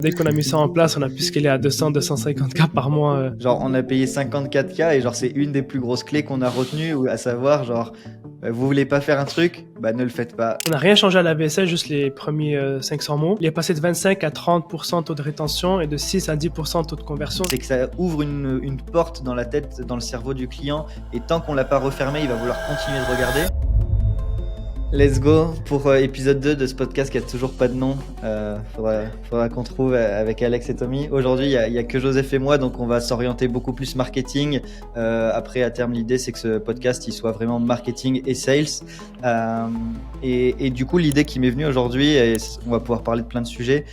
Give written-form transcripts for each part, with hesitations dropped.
Dès qu'on a mis ça en place, on a pu scaler à 200, 250K par mois. Genre, on a payé 54K et genre, c'est une des plus grosses clés qu'on a retenues, à savoir, genre, vous voulez pas faire un truc? Bah, ne le faites pas. On n'a rien changé à la vaisselle, juste les premiers 500 mots. Il est passé de 25 à 30% taux de rétention et de 6 à 10% taux de conversion. C'est que ça ouvre une porte dans la tête, dans le cerveau du client, et tant qu'on l'a pas refermé, il va vouloir continuer de regarder. Let's go pour épisode 2 de ce podcast qui a toujours pas de nom. Faudra qu'on trouve avec Alex et Tommy. Aujourd'hui, il y a que Joseph et moi, donc on va s'orienter beaucoup plus marketing. Après, à terme, l'idée, c'est que ce podcast, il soit vraiment marketing et sales. Et du coup, l'idée qui m'est venue aujourd'hui, et on va pouvoir parler de plein de sujets,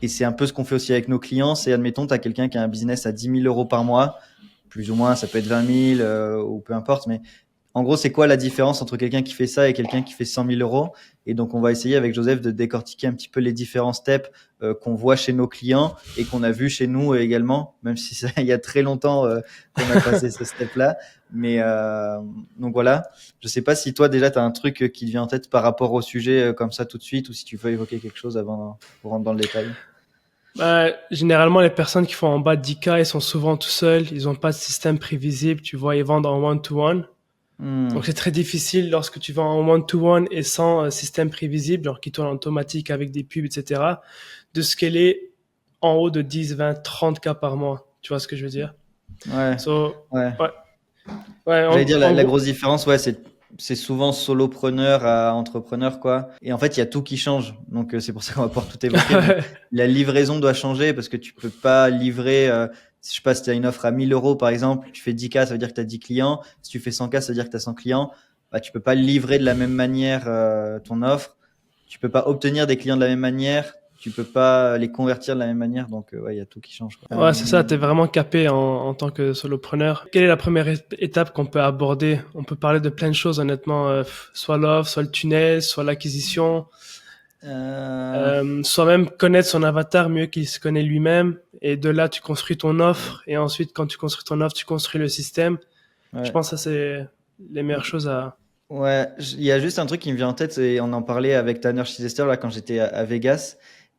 et c'est un peu ce qu'on fait aussi avec nos clients, c'est admettons, tu as quelqu'un qui a un business à 10 000 euros par mois, plus ou moins, ça peut être 20 000 ou peu importe, mais en gros, c'est quoi la différence entre quelqu'un qui fait ça et quelqu'un qui fait 100 000 euros? Et donc, on va essayer avec Joseph de décortiquer un petit peu les différents steps qu'on voit chez nos clients et qu'on a vu chez nous également, même si ça, il y a très longtemps qu'on a passé ce step-là. Mais donc voilà, je sais pas si toi déjà tu as un truc qui te vient en tête par rapport au sujet comme ça tout de suite, ou si tu veux évoquer quelque chose avant de rentrer dans le détail. Généralement, les personnes qui font en bas de 10K, ils sont souvent tout seuls, ils n'ont pas de système prévisible, tu vois, ils vendent en one-to-one. Donc c'est très difficile lorsque tu vends en one-to-one et sans système prévisible, genre qui tourne en automatique avec des pubs, etc., de scaler en haut de 10, 20, 30K par mois. Tu vois ce que je veux dire? Ouais. Ouais. J'allais dire la grosse différence, ouais, c'est souvent solopreneur à entrepreneur, quoi. Et en fait, il y a tout qui change. Donc, c'est pour ça qu'on va pouvoir tout évoquer. La livraison doit changer parce que tu peux pas livrer, je sais pas, si tu as une offre à 1 000 euros, par exemple, tu fais 10K, ça veut dire que tu as 10 clients. Si tu fais 100K, ça veut dire que tu as 100 clients. Bah, tu peux pas livrer de la même manière, ton offre. Tu peux pas obtenir des clients de la même manière. Tu peux pas les convertir de la même manière. Donc, ouais, il y a tout qui change, quoi. Ouais, c'est ça, t'es vraiment capé en tant que solopreneur. Quelle est la première étape qu'on peut aborder? On peut parler de plein de choses, honnêtement, soit l'offre, soit le tunnel, soit l'acquisition, soit même connaître son avatar mieux qu'il se connaît lui-même. Et de là, tu construis ton offre. Et ensuite, quand tu construis ton offre, tu construis le système. Ouais. Je pense que ça, c'est les meilleures choses à... Ouais, il y a juste un truc qui me vient en tête, et on en parlait avec Tanner Chichester là quand j'étais à Vegas,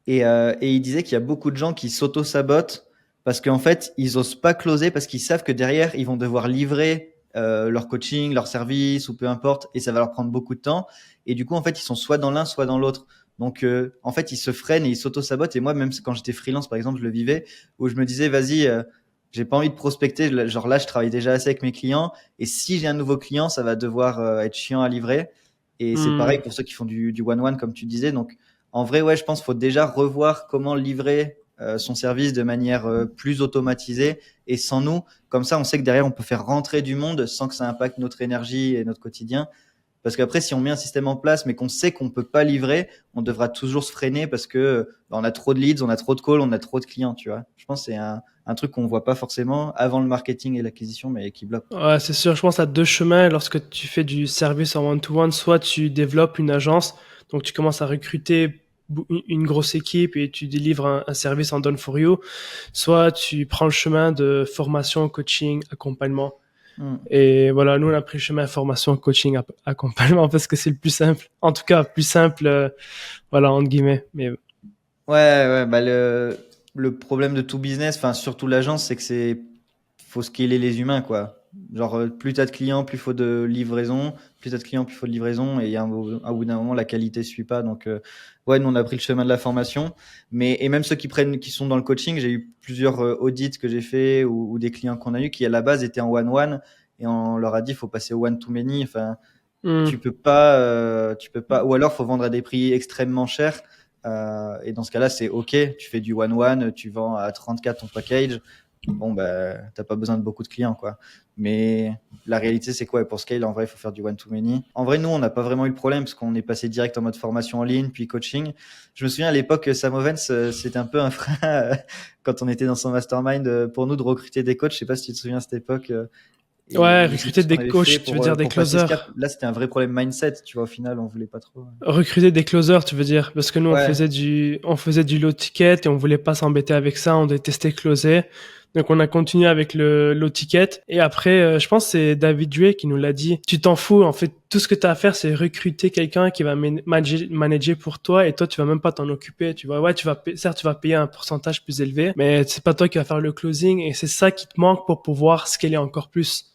et il disait qu'il y a beaucoup de gens qui s'auto-sabotent parce qu'en fait ils osent pas closer parce qu'ils savent que derrière ils vont devoir livrer leur coaching, leur service ou peu importe, et ça va leur prendre beaucoup de temps, et du coup en fait ils sont soit dans l'un soit dans l'autre. Donc en fait ils se freinent et ils s'auto-sabotent, et moi même quand j'étais freelance par exemple je le vivais, où je me disais vas-y, j'ai pas envie de prospecter, genre là je travaille déjà assez avec mes clients, et si j'ai un nouveau client, ça va devoir être chiant à livrer. Et c'est pareil pour ceux qui font du one-one, comme tu disais. Donc, en vrai, ouais, je pense qu'il faut déjà revoir comment livrer son service de manière plus automatisée et sans nous. Comme ça, on sait que derrière, on peut faire rentrer du monde sans que ça impacte notre énergie et notre quotidien. Parce qu'après, si on met un système en place, mais qu'on sait qu'on peut pas livrer, on devra toujours se freiner parce que on a trop de leads, on a trop de calls, on a trop de clients, tu vois. Je pense que c'est un truc qu'on voit pas forcément avant le marketing et l'acquisition, mais qui bloque. Ouais, c'est sûr. Je pense à deux chemins lorsque tu fais du service en one-to-one. Soit tu développes une agence, donc tu commences à recruter une grosse équipe et tu délivres un service en done for you. Soit tu prends le chemin de formation, coaching, accompagnement. Et voilà, nous on a pris le chemin formation, coaching, accompagnement parce que c'est le plus simple. En tout cas, plus simple, voilà, entre guillemets. Mais ouais, bah le problème de tout business, enfin surtout l'agence, c'est que faut scaler les humains, quoi. Genre plus t'as de clients, plus faut de livraison, plus t'as de clients, plus faut de livraison, et il y a au bout d'un moment la qualité suit pas. Donc ouais, nous on a pris le chemin de la formation, et même ceux qui sont dans le coaching, j'ai eu plusieurs audits que j'ai fait, ou des clients qu'on a eu qui à la base étaient en one-one, et on leur a dit faut passer au one-to-many. Enfin, tu peux pas, ou alors faut vendre à des prix extrêmement chers. Et dans ce cas-là, c'est OK, tu fais du one-one, tu vends à 34 ton package. Bon, bah, t'as pas besoin de beaucoup de clients, quoi. Mais la réalité, c'est quoi? Et pour scale, en vrai, il faut faire du one-to-many. En vrai, nous, on n'a pas vraiment eu le problème parce qu'on est passé direct en mode formation en ligne, puis coaching. Je me souviens à l'époque, Sam Ovens, c'était un peu un frein quand on était dans son mastermind pour nous de recruter des coachs. Je sais pas si tu te souviens à cette époque. Ouais, recruter des coachs, tu veux dire des closers. Là, c'était un vrai problème mindset, tu vois, au final, on voulait pas trop. Recruter des closers, tu veux dire, parce que nous, on faisait du low ticket et on voulait pas s'embêter avec ça, on détestait closer. Donc on a continué avec le low ticket et après je pense que c'est David Dre qui nous l'a dit. Tu t'en fous, en fait tout ce que tu as à faire c'est recruter quelqu'un qui va manager pour toi et toi tu vas même pas t'en occuper, tu vois. Ouais, certes tu vas payer un pourcentage plus élevé, mais c'est pas toi qui va faire le closing et c'est ça qui te manque pour pouvoir scaler encore plus.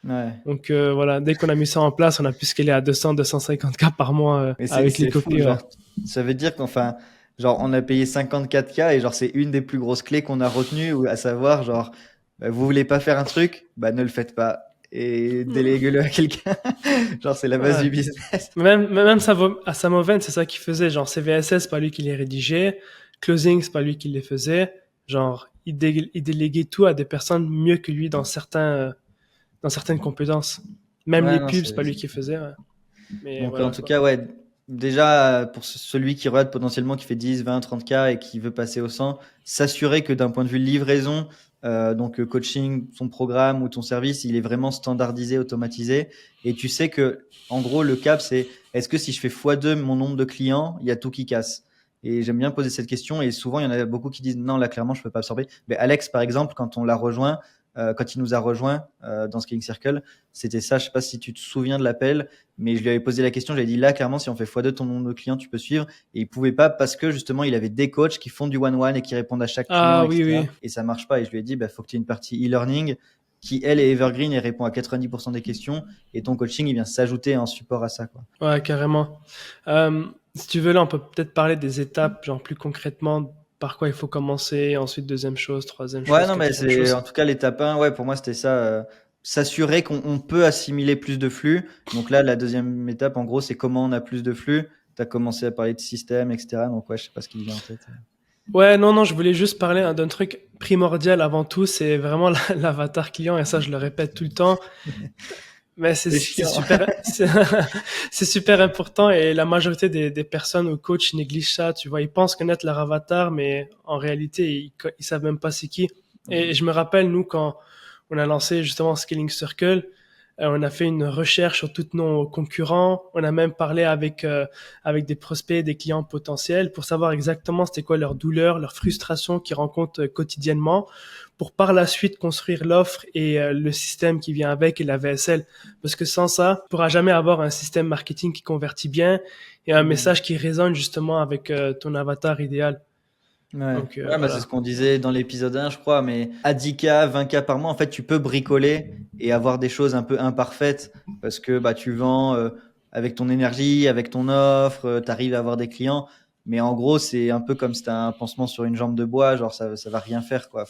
Ouais. Donc voilà, dès qu'on a mis ça en place, on a pu scaler à 200-250K par mois Mais avec les c'est fou, copies. Ouais. genre, ça veut dire qu'enfin, genre, on a payé 54K et genre, c'est une des plus grosses clés qu'on a retenues, ou à savoir, genre, bah, vous voulez pas faire un truc, bah, ne le faites pas et déléguez-le à quelqu'un. Genre, c'est la base Ouais. du business. Même à Samoven, c'est ça qu'il faisait. Genre, CVSS, c'est pas lui qui les rédigeait. Closing, c'est pas lui qui les faisait. Genre, il déléguait tout à des personnes mieux que lui dans certaines compétences. Même Ouais, les non, pubs, c'est pas lui qui faisait. Ouais. Mais donc, en voilà, tout quoi. cas, ouais, déjà, pour celui qui regarde potentiellement, qui fait 10, 20, 30K et qui veut passer au 100, s'assurer que d'un point de vue livraison, donc coaching, son programme ou ton service, il est vraiment standardisé, automatisé. Et tu sais que, en gros, le cap, c'est est-ce que si je fais x2 mon nombre de clients, il y a tout qui casse? Et j'aime bien poser cette question. Et souvent, il y en a beaucoup qui disent non, là, clairement, je peux pas absorber. Mais Alex, par exemple, quand on l'a rejoint, quand il nous a rejoint dans Scaling Circle, c'était ça. Je sais pas si tu te souviens de l'appel, mais je lui avais posé la question. J'avais dit là, clairement, si on fait x2 ton nombre de clients, tu peux suivre. Et il pouvait pas parce que justement, il avait des coachs qui font du one-one et qui répondent à chaque client, Ah oui, etc. oui. Et ça marche pas. Et je lui ai dit, bah, faut que tu aies une partie e-learning qui, elle, est evergreen et répond à 90% des questions. Et ton coaching, il vient s'ajouter en support à ça, quoi. Ouais, carrément. Si tu veux, là, on peut peut-être parler des étapes, genre plus concrètement, par quoi il faut commencer, ensuite deuxième chose, troisième Ouais, chose, non, mais quatrième c'est en chose. tout cas l'étape 1, ouais, pour moi c'était ça, s'assurer qu'on peut assimiler plus de flux. Donc là, la deuxième étape, en gros, c'est comment on a plus de flux. Tu as commencé à parler de système, etc. Donc ouais, je sais pas ce qui me vient en tête. Ouais, non, non, je voulais juste parler d'un truc primordial avant tout, c'est vraiment l'avatar client, et ça, je le répète tout le temps, mais C'est c'est chiant. super, c'est super important, et la majorité des personnes ou coachs négligent ça, tu vois, ils pensent connaître leur avatar, mais en réalité, ils savent même pas c'est qui. Et je me rappelle, nous, quand on a lancé justement Scaling Circle, on a fait une recherche sur tous nos concurrents. On a même parlé avec des prospects, des clients potentiels pour savoir exactement c'était quoi leurs douleurs, leurs frustrations qu'ils rencontrent quotidiennement pour par la suite construire l'offre et le système qui vient avec et la VSL. Parce que sans ça, tu pourras jamais avoir un système marketing qui convertit bien et un Mhm. message qui résonne justement avec ton avatar idéal. Ouais, Donc ouais, bah, c'est ce voilà. qu'on disait dans l'épisode 1, je crois, mais à 10K, 20K par mois, en fait, tu peux bricoler et avoir des choses un peu imparfaites parce que bah, tu vends avec ton énergie, avec ton offre, tu arrives à avoir des clients, mais en gros, c'est un peu comme si tu as un pansement sur une jambe de bois, genre ça va rien faire, quoi. À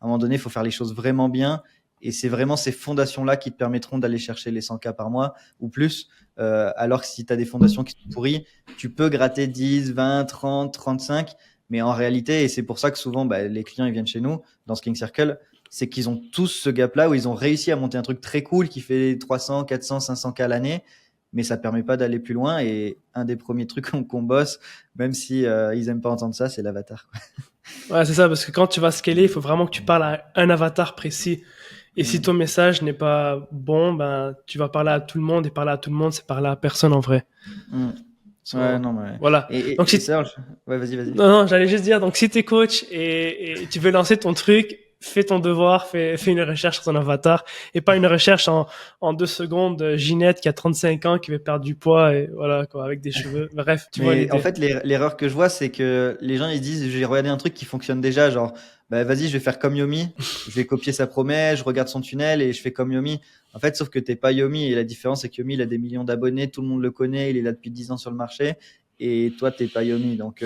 un moment donné, il faut faire les choses vraiment bien et c'est vraiment ces fondations-là qui te permettront d'aller chercher les 100K par mois ou plus, alors que si tu as des fondations qui sont pourries, tu peux gratter 10, 20, 30, 35. Mais en réalité, et c'est pour ça que souvent bah, les clients ils viennent chez nous dans ce King Circle, c'est qu'ils ont tous ce gap-là où ils ont réussi à monter un truc très cool qui fait 300, 400, 500 k l'année, mais ça permet pas d'aller plus loin. Et un des premiers trucs qu'on bosse, même si ils aiment pas entendre ça, c'est l'avatar. Ouais, c'est ça, parce que quand tu vas scaler, il faut vraiment que tu parles à un avatar précis. Et si ton Mm. message n'est pas bon, ben, tu vas parler à tout le monde et parler à tout le monde, c'est parler à personne en vrai. Mm. Ouais, So, non, mais voilà. Donc et ça, ouais, vas-y, vas-y. non, non, j'allais juste dire, donc si t'es coach et tu veux lancer ton truc, fais ton devoir, fais une recherche sur ton avatar et pas une recherche en 2 secondes de Ginette qui a 35 ans, qui veut perdre du poids et voilà, quoi, avec des cheveux. Bref, tu vois Mais en l'idée. fait, l'erreur que je vois, c'est que les gens ils disent, j'ai regardé un truc qui fonctionne déjà, genre, bah vas-y, je vais faire comme Yomi, je vais copier sa promesse, je regarde son tunnel et je fais comme Yomi. En fait, sauf que t'es pas Yomi et la différence c'est que Yomi il a des millions d'abonnés, tout le monde le connaît, il est là depuis 10 ans sur le marché et toi t'es pas Yomi. Donc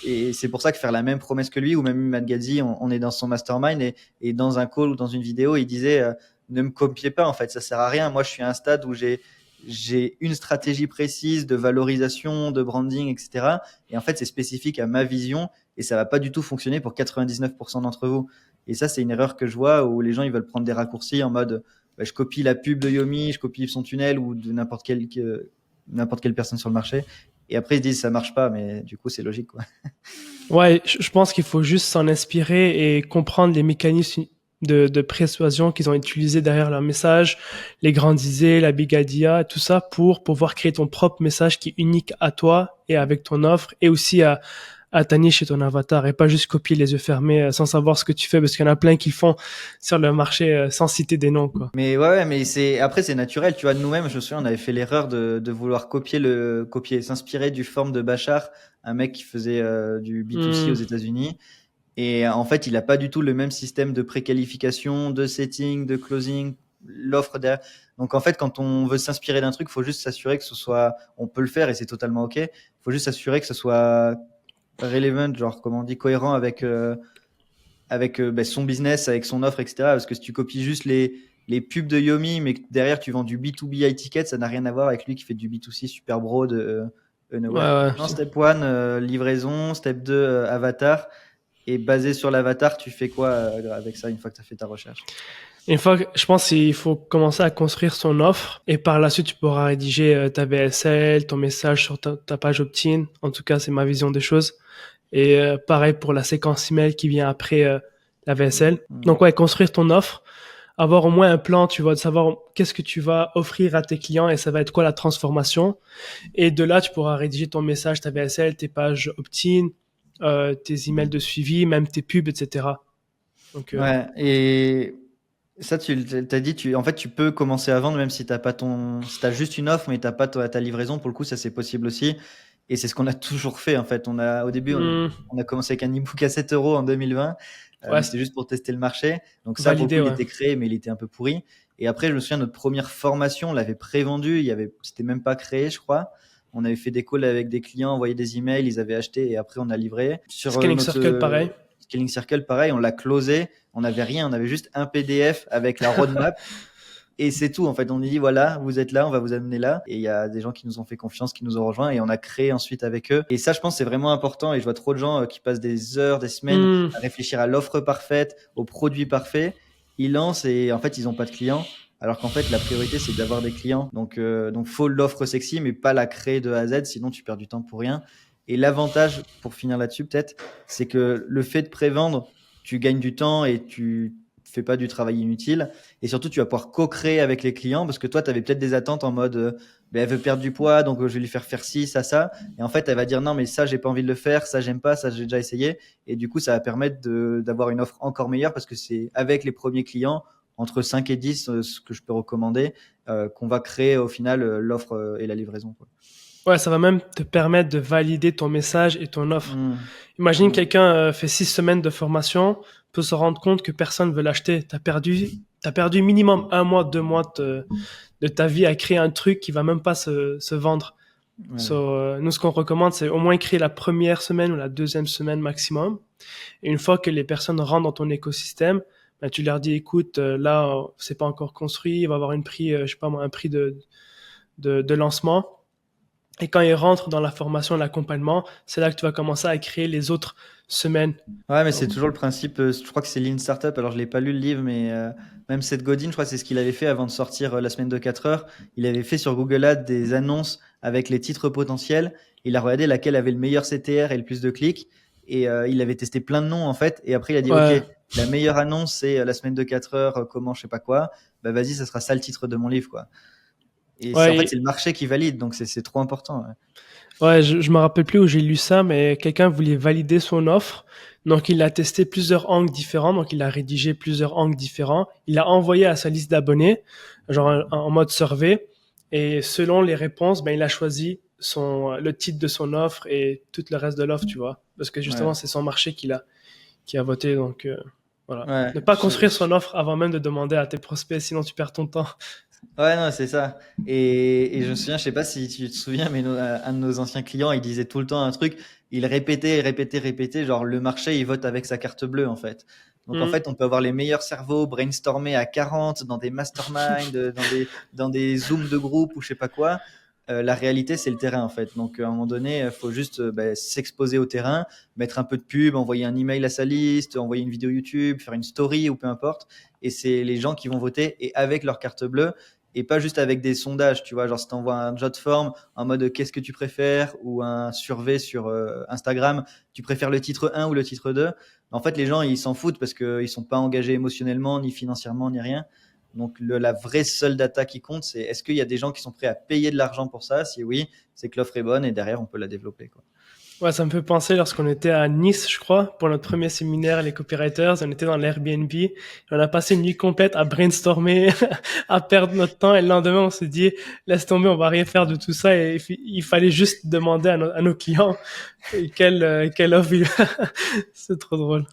et c'est pour ça que faire la même promesse que lui ou même Matt Gadzi, on est dans son mastermind et dans un call ou dans une vidéo, il disait ne me copiez pas en fait, ça sert à rien. Moi, je suis à un stade où j'ai une stratégie précise de valorisation, de branding, etc. Et en fait, c'est spécifique à ma vision et ça va pas du tout fonctionner pour 99% d'entre vous. Et ça, c'est une erreur que je vois où les gens ils veulent prendre des raccourcis en mode bah, je copie la pub de Yomi, je copie son tunnel ou de n'importe quelle personne sur le marché. Et après, ils se disent ça marche pas, mais du coup, c'est logique, quoi. Ouais, je pense qu'il faut juste s'en inspirer et comprendre les mécanismes de persuasion qu'ils ont utilisés derrière leur message, les grandes idées, la big idea, tout ça pour pouvoir créer ton propre message qui est unique à toi et avec ton offre et aussi à à ta niche et ton avatar et pas juste copier les yeux fermés sans savoir ce que tu fais parce qu'il y en a plein qui le font sur le marché sans citer des noms, quoi. Mais ouais, mais après c'est naturel, tu vois. Nous-mêmes, je me souviens, on avait fait l'erreur de vouloir s'inspirer du forme de Bachar, un mec qui faisait du B2C aux États-Unis. Et en fait, il a pas du tout le même système de préqualification, de setting, de closing, l'offre derrière. Donc en fait, quand on veut s'inspirer d'un truc, faut juste s'assurer que ce soit, on peut le faire et c'est totalement ok. Faut juste s'assurer que ce soit relevant, genre comment on dit, cohérent avec son business, avec son offre, etc. Parce que si tu copies juste les pubs de Yomi, mais que derrière tu vends du B2B high ticket, ça n'a rien à voir avec lui qui fait du B2C super broad, Ouais, Unaware. ouais. Non, step 1, livraison, step 2, avatar. Et basé sur l'avatar, tu fais quoi avec ça une fois que tu as fait ta recherche? Une fois, je pense qu'il faut commencer à construire son offre et par la suite, tu pourras rédiger ta VSL, ton message sur ta page opt-in. En tout cas, c'est ma vision des choses. Et pareil pour la séquence email qui vient après la VSL. Donc ouais, construire ton offre, avoir au moins un plan, tu vois, de savoir qu'est-ce que tu vas offrir à tes clients et ça va être quoi la transformation. Et de là, tu pourras rédiger ton message, ta VSL, tes pages opt-in, tes emails de suivi, même tes pubs, etc. Donc, Ouais, et ça, tu t'as dit, en fait, tu peux commencer à vendre même si si t'as juste une offre, mais t'as pas ta livraison. Pour le coup, ça, c'est possible aussi. Et c'est ce qu'on a toujours fait, en fait. Au début, on a commencé avec un e-book à 7 euros en 2020, ouais, mais c'était juste pour tester le marché. Donc ça, pour le coup, validé, il ouais. était créé, mais il était un peu pourri. Et après, je me souviens, notre première formation, on l'avait pré-vendu. C'était même pas créé, je crois. On avait fait des calls avec des clients, envoyé des emails, ils avaient acheté et après, on a livré. Sur Scaling notre Circle, pareil. Scaling Circle, pareil, on l'a closé. On n'avait rien, on avait juste un PDF avec la roadmap. Et c'est tout, en fait. On dit, voilà, vous êtes là, on va vous amener là. Et il y a des gens qui nous ont fait confiance, qui nous ont rejoints et on a créé ensuite avec eux. Et ça, je pense, c'est vraiment important. Et je vois trop de gens qui passent des heures, des semaines à réfléchir à l'offre parfaite, au produit parfait. Ils lancent et en fait, ils n'ont pas de clients. Alors qu'en fait, la priorité, c'est d'avoir des clients. Donc faut l'offre sexy, mais pas la créer de A à Z, sinon tu perds du temps pour rien. Et l'avantage, pour finir là-dessus peut-être, c'est que le fait de prévendre, tu gagnes du temps et tu fais pas du travail inutile. Et surtout, tu vas pouvoir co-créer avec les clients parce que toi, tu avais peut-être des attentes en mode ben, elle veut perdre du poids, donc je vais lui faire ci, ça. Et en fait, elle va dire non, mais ça, j'ai pas envie de le faire, ça, j'aime pas, ça, j'ai déjà essayé. Et du coup, ça va permettre d'avoir une offre encore meilleure parce que c'est avec les premiers clients, entre 5 et 10, ce que je peux recommander, qu'on va créer au final l'offre et la livraison, quoi. Ouais, ça va même te permettre de valider ton message et ton offre. Imagine quelqu'un fait 6 semaines de formation, peut se rendre compte que personne veut l'acheter. T'as perdu minimum 1 mois, 2 mois de ta vie à créer un truc qui va même pas se vendre. Ouais. Nous, ce qu'on recommande, c'est au moins créer la première semaine ou la deuxième semaine maximum. Et une fois que les personnes rentrent dans ton écosystème, ben, tu leur dis, écoute, là, c'est pas encore construit, il va y avoir je sais pas moi, un prix de lancement. Et quand ils rentrent dans la formation, l'accompagnement, c'est là que tu vas commencer à créer les autres semaines. Ouais, mais c'est toujours le principe. Je crois que c'est Lean Startup. Alors, je l'ai pas lu le livre, mais même Seth Godin, je crois que c'est ce qu'il avait fait avant de sortir la semaine de 4 heures. Il avait fait sur Google Ads des annonces avec les titres potentiels. Il a regardé laquelle avait le meilleur CTR et le plus de clics. Et il avait testé plein de noms, en fait. Et après, il a dit, OK, Ouais, la meilleure annonce, c'est la semaine de 4 heures, comment, je sais pas quoi. Bah, vas-y, ça sera ça le titre de mon livre, quoi. Et en fait, ouais, c'est le marché qui valide. Donc, c'est trop important. Ouais. ouais, je me rappelle plus où j'ai lu ça, mais quelqu'un voulait valider son offre. Donc, il a testé plusieurs angles différents. Donc, il a rédigé plusieurs angles différents. Il a envoyé à sa liste d'abonnés, genre en mode survey. Et selon les réponses, ben, il a choisi le titre de son offre et tout le reste de l'offre, tu vois. Parce que justement, Ouais. c'est son marché qui a voté. Donc, voilà. Ouais. Ne pas construire son offre avant même de demander à tes prospects, sinon tu perds ton temps. Ouais, non, c'est ça. Et je me souviens, je sais pas si tu te souviens, mais un de nos anciens clients, il disait tout le temps un truc, il répétait, genre le marché, il vote avec sa carte bleue, en fait. Donc, en Hmm. fait, on peut avoir les meilleurs cerveaux brainstormer à 40 dans des masterminds, dans des zooms de groupe ou je sais pas quoi. La réalité, c'est le terrain, en fait. Donc, à un moment donné, il faut juste s'exposer au terrain, mettre un peu de pub, envoyer un email à sa liste, envoyer une vidéo YouTube, faire une story ou peu importe. Et c'est les gens qui vont voter et avec leur carte bleue et pas juste avec des sondages, tu vois, genre si t'envoies un jot form en mode qu'est-ce que tu préfères ou un survey sur Instagram, tu préfères le titre 1 ou le titre 2. En fait, les gens, ils s'en foutent parce qu'ils sont pas engagés émotionnellement, ni financièrement, ni rien. Donc, la vraie seule data qui compte, c'est est-ce qu'il y a des gens qui sont prêts à payer de l'argent pour ça? Si oui, c'est que l'offre est bonne et derrière, on peut la développer, quoi. Ouais, ça me fait penser lorsqu'on était à Nice, je crois, pour notre premier séminaire, les copywriters, on était dans l'Airbnb, et on a passé une nuit complète à brainstormer, à perdre notre temps, et le lendemain, on s'est dit, laisse tomber, on va rien faire de tout ça, et il fallait juste demander à nos clients quelle offre c'est trop drôle.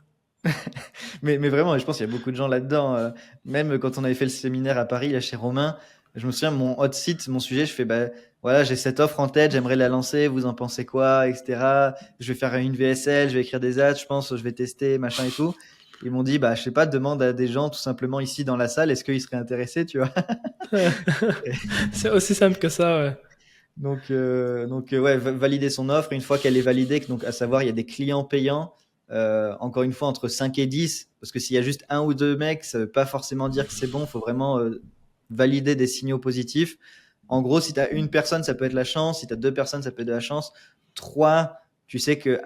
Mais vraiment, je pense qu'il y a beaucoup de gens là-dedans. Même quand on avait fait le séminaire à Paris, là, chez Romain, je me souviens, mon hot site, mon sujet, je fais, bah, voilà, j'ai cette offre en tête, j'aimerais la lancer, vous en pensez quoi, etc. Je vais faire une VSL, je vais écrire des ads, je pense, je vais tester, machin et tout. Ils m'ont dit, bah, je sais pas, demande à des gens tout simplement ici dans la salle, est-ce qu'ils seraient intéressés, tu vois. C'est aussi simple que ça, ouais. Donc ouais, valider son offre. Une fois qu'elle est validée, donc à savoir, il y a des clients payants. Encore une fois, entre 5 et 10, parce que s'il y a juste un ou deux mecs, ça veut pas forcément dire que c'est bon. Il faut vraiment valider des signaux positifs. En gros, si tu as une personne, ça peut être la chance. Si tu as deux personnes, ça peut être de la chance. Trois, tu sais que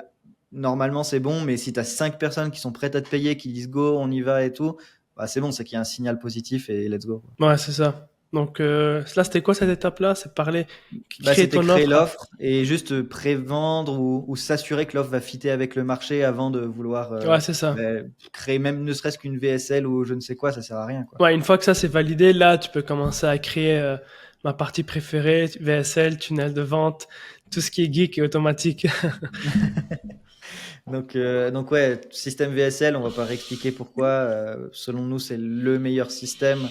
normalement c'est bon, mais si tu as cinq personnes qui sont prêtes à te payer, qui disent go, on y va et tout, bah, c'est bon, c'est qu'il y a un signal positif et let's go. Ouais, c'est ça. Donc là, c'était quoi cette étape-là? C'est parler, Bah, créer c'était ton créer offre. l'offre et juste prévendre ou s'assurer que l'offre va fitter avec le marché avant de vouloir Ouais, c'est ça. bah, créer même ne serait-ce qu'une VSL ou je ne sais quoi, ça sert à rien, quoi. Ouais, une fois que ça c'est validé, là, tu peux commencer à créer ma partie préférée, VSL, tunnel de vente, tout ce qui est geek et automatique. Donc ouais, système VSL, on va pas réexpliquer pourquoi. Selon nous, c'est le meilleur système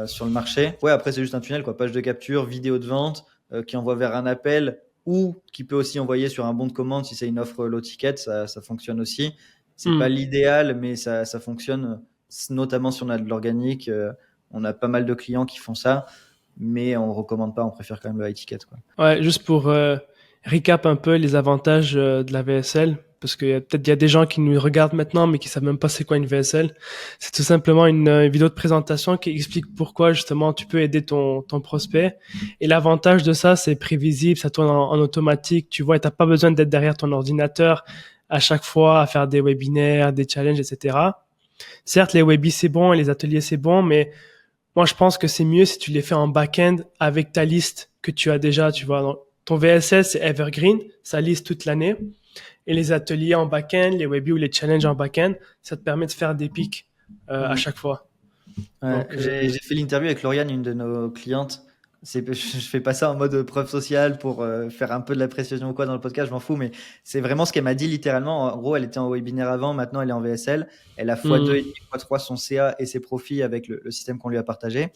sur le marché. Ouais, après c'est juste un tunnel, quoi, page de capture, vidéo de vente qui envoie vers un appel ou qui peut aussi envoyer sur un bon de commande si c'est une offre low ticket, ça fonctionne aussi. C'est pas Hmm. l'idéal, mais ça fonctionne, notamment si on a de l'organique. On a pas mal de clients qui font ça, mais on recommande pas, on préfère quand même le high ticket, quoi. Ouais, juste pour recap un peu les avantages de la VSL, parce qu'il y a des gens qui nous regardent maintenant, mais qui savent même pas c'est quoi une VSL. C'est tout simplement une vidéo de présentation qui explique pourquoi justement tu peux aider ton prospect. Et l'avantage de ça, c'est prévisible, ça tourne en automatique, tu vois, et t'as pas besoin d'être derrière ton ordinateur à chaque fois à faire des webinaires, des challenges, etc. Certes, les webis c'est bon et les ateliers c'est bon, mais moi, je pense que c'est mieux si tu les fais en back-end avec ta liste que tu as déjà, tu vois. Donc, ton VSS, c'est Evergreen, ça liste toute l'année. Et les ateliers en back-end, les webis ou les challenges en back-end, ça te permet de faire des pics à Mm. chaque fois. Ouais, Donc, j'ai fait l'interview avec Lauriane, une de nos clientes. Je fais pas ça en mode preuve sociale pour faire un peu de l'appréciation ou quoi dans le podcast, je m'en fous, mais c'est vraiment ce qu'elle m'a dit littéralement. En gros, elle était en webinaire avant, maintenant elle est en VSL. Elle a x2 et hmm, demi, x3 son CA et ses profits avec le système qu'on lui a partagé.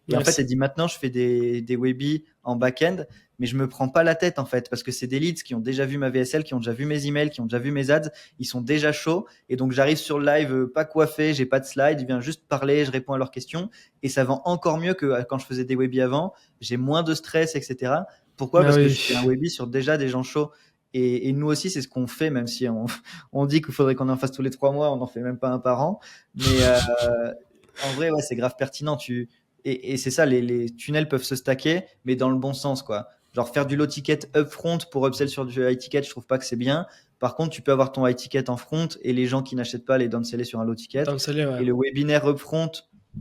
Et en fait, nice. elle dit maintenant, je fais des webis en back-end, mais je me prends pas la tête en fait, parce que c'est des leads qui ont déjà vu ma VSL, qui ont déjà vu mes emails, qui ont déjà vu mes ads, ils sont déjà chauds. Et donc j'arrive sur le live pas coiffé, j'ai pas de slide, je viens juste parler, je réponds à leurs questions et ça vend encore mieux que quand je faisais des webis avant. J'ai moins de stress, etc. Pourquoi? Ah Parce que oui. je fais un webi sur déjà des gens chauds. Et nous aussi, c'est ce qu'on fait, même si on dit qu'il faudrait qu'on en fasse tous les 3 mois, on n'en fait même pas un par an. Mais en vrai, ouais, c'est grave pertinent. Et c'est ça, les tunnels peuvent se stacker, mais dans le bon sens, quoi. Genre faire du low ticket upfront pour upsell sur du high ticket, je trouve pas que c'est bien. Par contre, tu peux avoir ton high ticket en front et les gens qui n'achètent pas les downseller sur un low ticket. Dans le soleil, ouais. Et le webinaire upfront,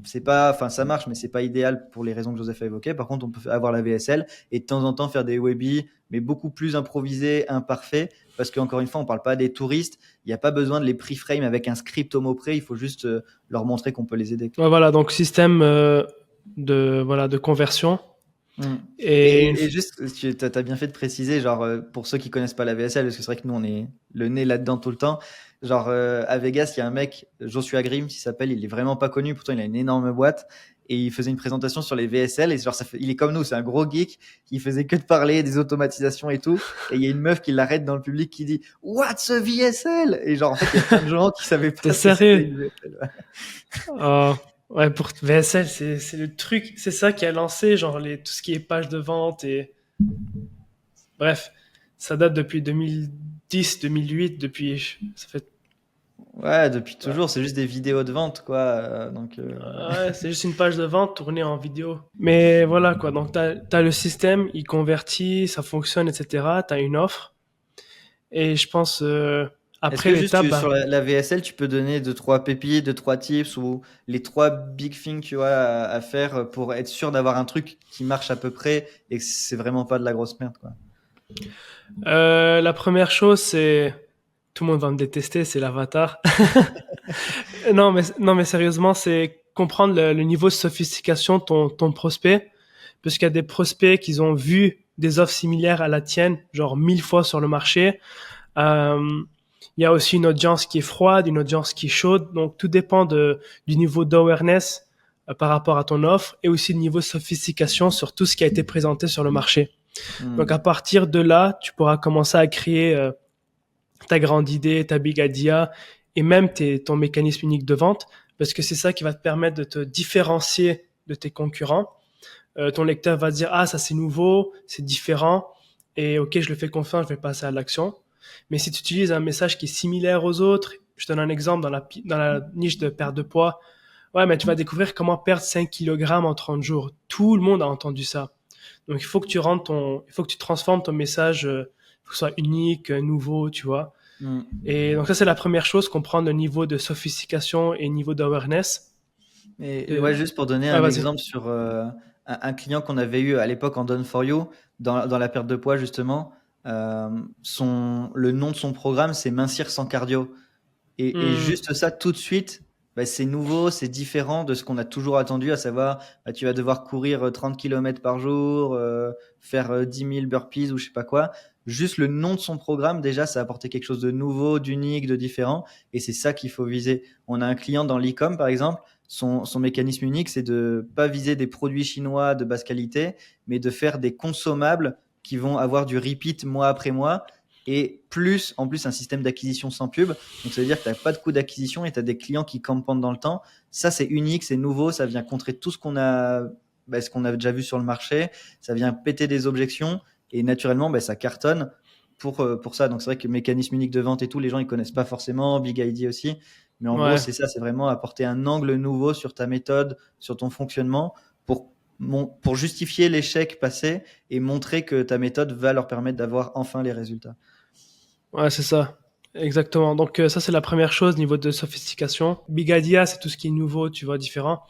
c'est pas, enfin, ça marche, mais c'est pas idéal pour les raisons que Joseph a évoquées. Par contre, on peut avoir la VSL et de temps en temps faire des webis, mais beaucoup plus improvisés, imparfaits, parce qu'encore une fois, on parle pas des touristes. Il n'y a pas besoin de les pre-frame avec un script au mot près. Il faut juste leur montrer qu'on peut les aider. Ouais, voilà, donc système de conversion. Mm. Et Et juste, tu as bien fait de préciser, genre, pour ceux qui connaissent pas la VSL, parce que c'est vrai que nous, on est le nez là-dedans tout le temps. Genre, à Vegas, il y a un mec, Joshua Grimm, il s'appelle, il est vraiment pas connu, pourtant il a une énorme boîte, et il faisait une présentation sur les VSL, et genre, il est comme nous, c'est un gros geek, il faisait que de parler des automatisations et tout, et il y a une meuf qui l'arrête dans le public qui dit, What's a VSL? Et genre, en fait, il y a plein de gens qui savaient t'es pas ce que c'était sérieux? une VSL. Oh, ouais, pour VSL, c'est le truc, c'est ça qui a lancé, genre tout ce qui est page de vente et bref, ça date depuis 2010, 2008, ça fait, Ouais, depuis ouais. toujours, c'est juste des vidéos de vente, quoi. Ouais, c'est juste une page de vente tournée en vidéo. Mais voilà, quoi. Donc, t'as le système, il convertit, ça fonctionne, etc. T'as une offre. Et je pense, Est-ce après que juste l'étape, sur la VSL, tu peux donner deux, trois pépites, deux, trois tips ou les trois big things, tu vois, à faire pour être sûr d'avoir un truc qui marche à peu près et que c'est vraiment pas de la grosse merde, quoi. La première chose, c'est tout le monde va me détester, c'est l'avatar. Non, mais sérieusement, c'est comprendre le niveau de sophistication de ton prospect, parce qu'il y a des prospects qui ont vu des offres similaires à la tienne, genre 1000 fois sur le marché. Euh, il y a aussi une audience qui est froide, une audience qui est chaude. Donc, tout dépend du niveau d'awareness par rapport à ton offre et aussi le niveau de sophistication sur tout ce qui a été présenté sur le marché. Donc, Hmm. à partir de là, tu pourras commencer à créer ta grande idée, ta big idea et même ton mécanisme unique de vente parce que c'est ça qui va te permettre de te différencier de tes concurrents. Ton lecteur va dire, ah, ça c'est nouveau, c'est différent et ok, je le fais confiance, je vais passer à l'action. Mais si tu utilises un message qui est similaire aux autres, je te donne un exemple dans la niche de perte de poids. Ouais, mais tu vas découvrir comment perdre 5 kilogrammes en 30 jours. Tout le monde a entendu ça. Donc, il faut que tu transformes ton message, faut que ce soit unique, nouveau, tu vois. Hmm. Et donc ça, c'est la première chose, comprendre le niveau de sophistication et niveau d'awareness. Et ouais, De... juste pour donner Ouais, un vas-y. exemple sur un client qu'on avait eu à l'époque en Done for You, dans la perte de poids justement, le nom de son programme, c'est Mincir sans cardio. Et Hmm, juste ça, tout de suite, bah, c'est nouveau, c'est différent de ce qu'on a toujours attendu, à savoir, bah, tu vas devoir courir 30 km par jour, faire 10 000 burpees ou je sais pas quoi. Juste le nom de son programme, déjà, ça a apporté quelque chose de nouveau, d'unique, de différent. Et c'est ça qu'il faut viser. On a un client dans l'e-com, par exemple, son mécanisme unique, c'est de pas viser des produits chinois de basse qualité, mais de faire des consommables qui vont avoir du repeat mois après mois et plus, en plus, un système d'acquisition sans pub. Donc, ça veut dire que tu n'as pas de coût d'acquisition et tu as des clients qui campent dans le temps. Ça, c'est unique, c'est nouveau, ça vient contrer tout ce qu'on a déjà vu sur le marché. Ça vient péter des objections et naturellement, bah, ça cartonne pour ça. Donc, c'est vrai que mécanisme unique de vente et tout, les gens, ils connaissent pas forcément, Big ID aussi. Mais en gros, ouais. c'est ça, c'est vraiment apporter un angle nouveau sur ta méthode, sur ton fonctionnement pour, pour justifier l'échec passé et montrer que ta méthode va leur permettre d'avoir enfin les résultats. Ouais, c'est ça. Exactement. Donc ça, c'est la première chose, niveau de sophistication. Big Idea, c'est tout ce qui est nouveau, tu vois, différent.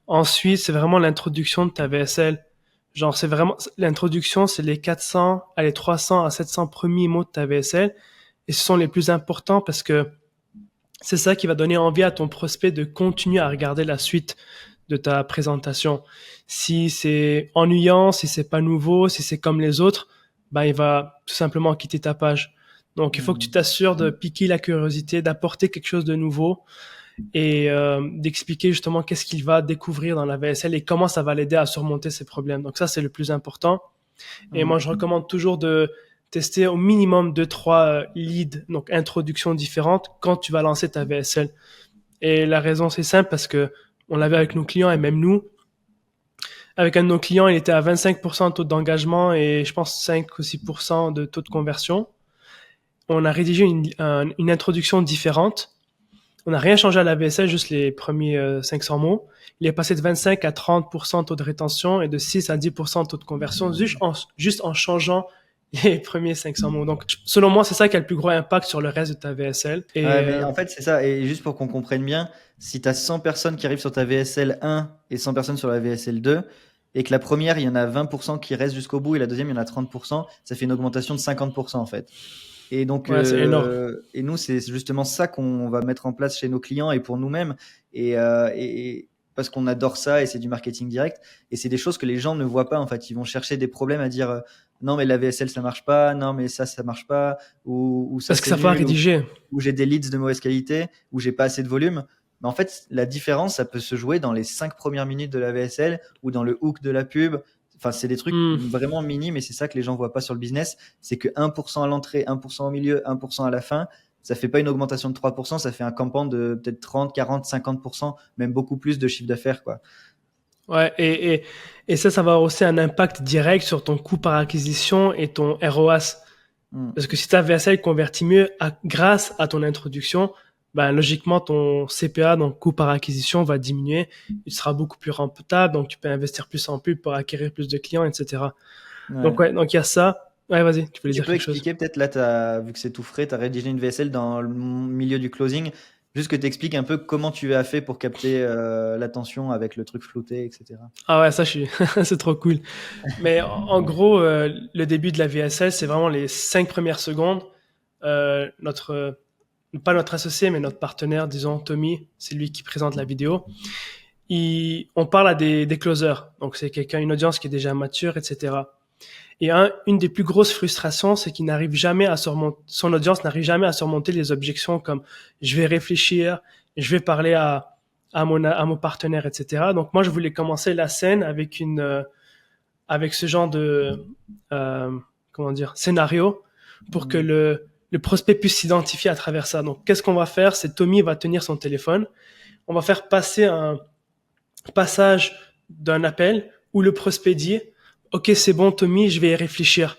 Ensuite, c'est vraiment l'introduction de ta VSL. Genre, c'est vraiment, l'introduction, c'est les 400, allez, 300 à 700 premiers mots de ta VSL. Et ce sont les plus importants parce que c'est ça qui va donner envie à ton prospect de continuer à regarder la suite de ta présentation. Si c'est ennuyant, si c'est pas nouveau, si c'est comme les autres, ben il va tout simplement quitter ta page. Donc il faut que tu Hmm. t'assures de piquer la curiosité, d'apporter quelque chose de nouveau et d'expliquer justement qu'est-ce qu'il va découvrir dans la VSL et comment ça va l'aider à surmonter ses problèmes. Donc ça c'est le plus important. Et Hmm. moi je recommande toujours de tester au minimum 2-3 leads, donc introductions différentes quand tu vas lancer ta VSL. Et la raison, c'est simple parce que on l'avait avec nos clients et même nous. Avec un de nos clients, il était à 25% de taux d'engagement et je pense 5 ou 6% de taux de conversion. On a rédigé une introduction différente. On n'a rien changé à la VSL, juste les premiers 500 mots. Il est passé de 25 à 30% de taux de rétention et de 6 à 10% de taux de conversion juste en changeant les premiers 500 mots. Donc, selon moi, c'est ça qui a le plus gros impact sur le reste de ta VSL. Ouais, Et mais en fait, c'est ça. Et juste pour qu'on comprenne bien, si tu as 100 personnes qui arrivent sur ta VSL 1 et 100 personnes sur la VSL 2, et que la première, il y en a 20% qui restent jusqu'au bout, et la deuxième, il y en a 30%, ça fait une augmentation de 50% en fait. Et donc, ouais, c'est énorme. et nous, c'est justement ça qu'on va mettre en place chez nos clients et pour nous-mêmes. Et parce qu'on adore ça et c'est du marketing direct. Et c'est des choses que les gens ne voient pas, en fait. Ils vont chercher des problèmes à dire non, mais la VSL, ça marche pas. Non, mais ça marche pas. Ou ça, Parce que c'est ça va nul. rédiger. Ou j'ai des leads de mauvaise qualité. Ou j'ai pas assez de volume. Mais en fait, la différence, ça peut se jouer dans les 5 premières minutes de la VSL ou dans le hook de la pub. Enfin, c'est des trucs Hmm. vraiment minimes et c'est ça que les gens voient pas sur le business. C'est que 1% à l'entrée, 1% au milieu, 1% à la fin, ça fait pas une augmentation de 3%, ça fait un campement de peut-être 30, 40, 50%, même beaucoup plus de chiffre d'affaires, quoi. Ouais, et ça va avoir aussi un impact direct sur ton coût par acquisition et ton ROAS. Mm. Parce que si ta VSL convertit mieux grâce à ton introduction, ben, logiquement, ton CPA, donc coût par acquisition, va diminuer. Il sera beaucoup plus rentable, donc tu peux investir plus en pub pour acquérir plus de clients, etc. Donc, Ouais. ouais, donc il y a ça. Ouais, vas-y, tu voulais Tu dire peux quelque chose. expliquer peut-être là, vu que c'est tout frais, tu as rédigé une VSL dans le milieu du closing. Juste que tu expliques un peu comment tu as fait pour capter l'attention avec le truc flouté, etc. Ah ouais, ça, c'est trop cool. Mais en gros, le début de la VSL, c'est vraiment les 5 premières secondes. Pas notre associé, mais notre partenaire, disons Tommy, c'est lui qui présente la vidéo. On parle à des closers. Donc c'est une audience qui est déjà mature, etc. Et une des plus grosses frustrations, c'est qu'il n'arrive jamais à surmonter, son audience n'arrive jamais à surmonter les objections comme je vais réfléchir, je vais parler à mon partenaire, etc. Donc moi, je voulais commencer la scène avec ce genre de, comment dire, scénario pour que le prospect puisse s'identifier à travers ça. Donc, qu'est-ce qu'on va faire? C'est Tommy va tenir son téléphone. On va faire passer un passage d'un appel où le prospect dit, OK, c'est bon, Tommy, je vais y réfléchir.